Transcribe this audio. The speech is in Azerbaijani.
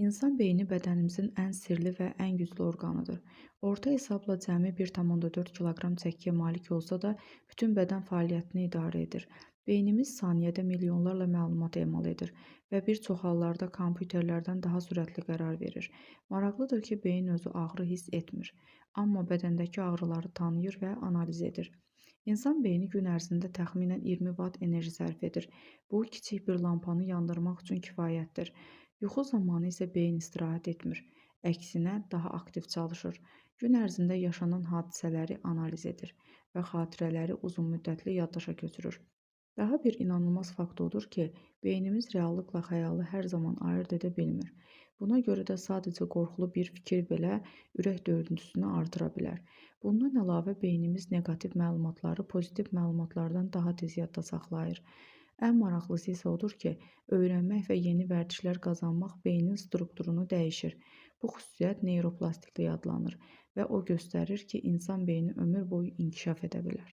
İnsan beyni bədənimizin ən sirli və ən güclü orqanıdır. Orta hesabla cəmi 1,4 kiloqram çəkiyə malik olsa da, bütün bədən fəaliyyətini idarə edir. Beynimiz saniyədə milyonlarla məlumat emal edir və bir çox hallarda kompüterlərdən daha sürətli qərar verir. Maraqlıdır ki, beyin özü ağrı hiss etmir, amma bədəndəki ağrıları tanıyır və analiz edir. İnsan beyni gün ərzində təxminən 20 vat enerji sərf edir. Bu, kiçik bir lampanı yandırmaq üçün kifayətdir. Yuxu zamanı isə beyin istirahət etmir, əksinə daha aktiv çalışır. Gün ərzində yaşanan hadisələri analiz edir və xatirələri uzunmüddətli yaddaşa köçürür. Daha bir inanılmaz fakt odur ki, beynimiz reallıqla xəyalı hər zaman ayırd edə bilmir. Buna görə də sadəcə qorxulu bir fikir belə ürək döyüntüsünü artıra bilər. Bundan əlavə beynimiz neqativ məlumatları pozitiv məlumatlardan daha tez yadda saxlayır. Ən maraqlısı isə odur ki, öyrənmək və yeni vərdişlər qazanmaq beynin strukturunu dəyişir. Bu xüsusiyyət neyroplastiklik adlanır və o göstərir ki, insan beyni ömür boyu inkişaf edə bilər.